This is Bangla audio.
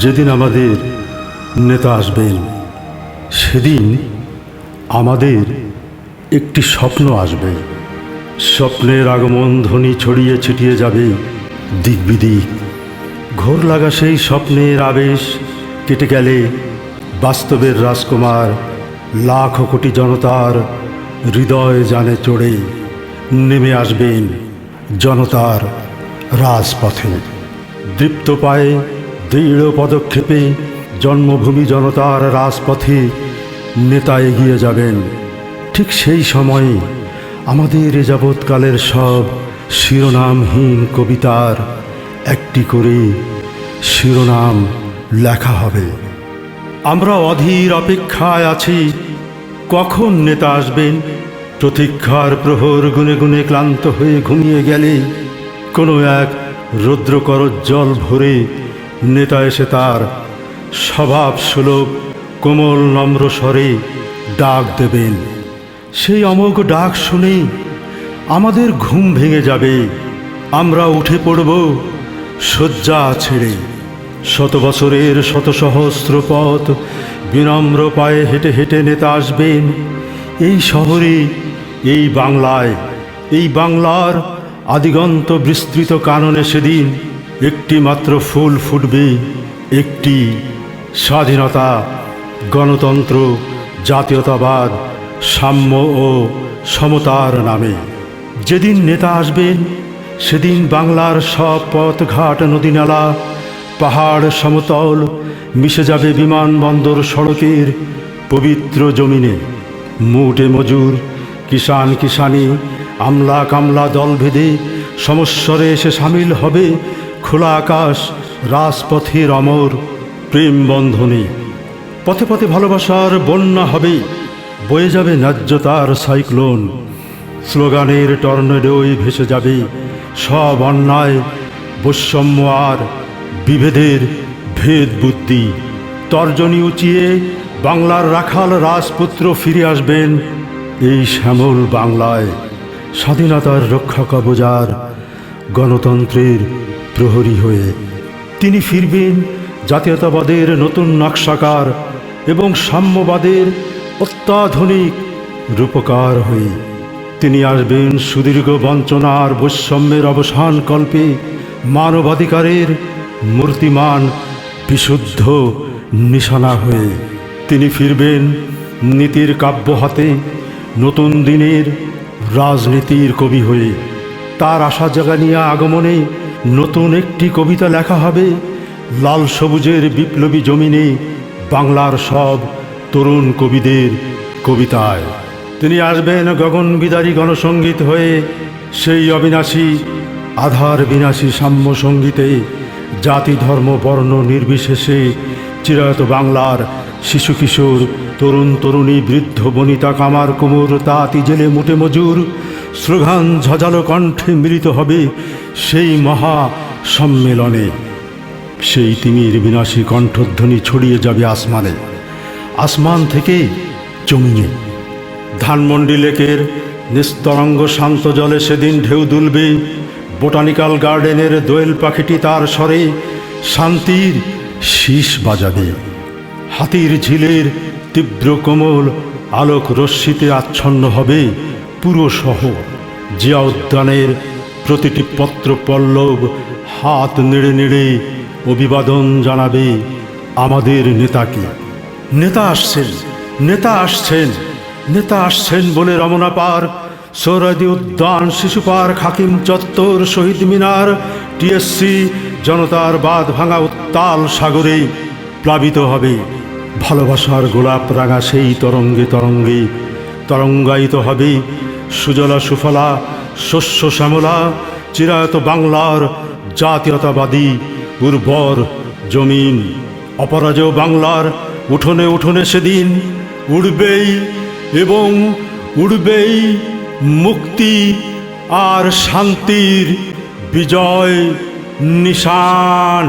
যেদিন আমাদের নেতা আসবেন সেদিন আমাদের একটি স্বপ্ন আসবে। স্বপ্নের আগমন ধ্বনি ছড়িয়ে ছিটিয়ে যাবে দিক বিদিক। ঘোর লাগা সেই স্বপ্নের আবেশ কেটে গেলে বাস্তবের রাজকুমার লাখ কোটি জনতার হৃদয় জানে চড়ে নেমে আসবেন জনতার রাজপথে। দীপ্ত পায়ে দৃঢ় পদক্ষেপে জন্মভূমি জনতার রাজপথে নেতা এগিয়ে যাবেন। ঠিক সেই সময়ে আমাদের এ যাবৎকালের সব শিরোনামহীন কবিতার একটি করে শিরোনাম লেখা হবে। আমরা অধীর অপেক্ষায় আছি কখন নেতা আসবেন। প্রতীক্ষার প্রহর গুনে গুনে ক্লান্ত হয়ে ঘুমিয়ে গেলে কোনো এক রৌদ্রকরোজ্জ্বল ভোরে নেতা এসে তার স্বভাব সুলভ কোমল নম্র স্বরে ডাক দেবেন। সেই অমোঘ ডাক শুনে আমাদের ঘুম ভেঙে যাবে। আমরা উঠে পড়ব শয্যা ছেড়ে। শত বছরের শত সহস্র পথ বিনম্র পায়ে হেঁটে হেঁটে নেতা আসবেন এই শহরে, এই বাংলায়। এই বাংলার আদিগন্ত বিস্তৃত কাননে সেদিন একটি মাত্র ফুল ফুটবে, একটি স্বাধীনতা, গণতন্ত্র, জাতীয়তাবাদ, সাম্য ও সমতার নামে। যেদিন নেতা আসবেন সেদিন বাংলার সব পথঘাট নদীনালা পাহাড় সমতল মিশে যাবে বিমানবন্দর সড়কের পবিত্র জমিনে। মুটে মজুর, কিষান কিষানি, আমলা কামলা দল ভেদে সমস্বরে এসে সামিল হবে খোলা আকাশ রাজপথের অমর প্রেম বন্ধনে। পথে পথে ভালোবাসার বন্যা হবে, বয়ে যাবে ন্যায্যতার সাইক্লোন। স্লোগানের টর্নেডোয় ভেসে যাবে সব অন্যায়, বৈষম্য আর বিভেদের ভেদ বুদ্ধি। তর্জনী উঁচিয়ে বাংলার রাখাল রাজপুত্র ফিরে আসবেন এই শ্যামল বাংলায়। স্বাধীনতার রক্ষা কবচার গণতন্ত্রের প্রহরী হয়ে তিনি ফিরবেন জাতীয়তাবাদের নতুন নকশাকার এবং সাম্যবাদের অত্যাধুনিক রূপকার হয়ে। তিনি আসবেন সুদীর্ঘ বঞ্চনার বৈষম্যের অবসান কল্পে মানবাধিকারের মূর্তিমান বিশুদ্ধ নিশানা হয়ে। তিনি ফিরবেন নীতির কাব্য হাতে, নতুন দিনের রাজনীতির কবি হয়ে। তার আশা জাগানিয়া আগমনে নতুন একটি কবিতা লেখা হবে লাল সবুজের বিপ্লবী জমিনে বাংলার সব তরুণ কবিদের কবিতায়। তিনি আসবেন গগন বিদারী গণসঙ্গীত হয়ে, সেই অবিনাশী আধার বিনাশী সাম্য সঙ্গীতে জাতি ধর্ম বর্ণ নির্বিশেষে চিরায়ত বাংলার শিশু কিশোর, তরুণ তরুণী, বৃদ্ধ বনিতা, কামার কুমোর, তাঁতি জেলে মুটে মজুর স্লোগান ঝাঁঝালো কণ্ঠে মিলিত হবে সেই মহা সম্মেলনে। সেই তিমির বিনাশী কণ্ঠধ্বনি ছড়িয়ে যাবে আসমানে, আসমান থেকে জমিনে। ধানমন্ডি লেকের নিস্তরঙ্গ শান্ত জলে সেদিন ঢেউ দুলবে, বোটানিক্যাল গার্ডেনের দোয়েল পাখিটি তার স্বরে শান্তির শীষ বাজাবে। হাতির ঝিলের তীব্র কোমল আলোক রশ্মিতে আচ্ছন্ন হবে পুরো শহর। জিয়া উদ্যানের প্রতিটি পত্র পল্লব হাত নেড়ে নেড়ে অভিবাদন জানাবে আমাদের নেতাকে। নেতা আসছেন, নেতা আসছেন, নেতা আসছেন বলে রমনা পার, সোহরাওয়ার্দী উদ্যান, শিশু পার্ক, হাকিম চত্বর, শহীদ মিনার, টিএসসি জনতার বাঁধ ভাঙা উত্তাল সাগরে প্লাবিত হবে। ভালোবাসার গোলাপ রাঙা সেই তরঙ্গে তরঙ্গে তরঙ্গায়িত হবে সুজলা সুফলা শস্য শ্যামলা চিরায়ত বাংলার জাতীয়তাবাদী উর্বর জমিন। অপরাজেয় বাংলার উঠোনে উঠোনে সেদিন উড়বেই এবং উড়বেই মুক্তি আর শান্তির বিজয় নিশান।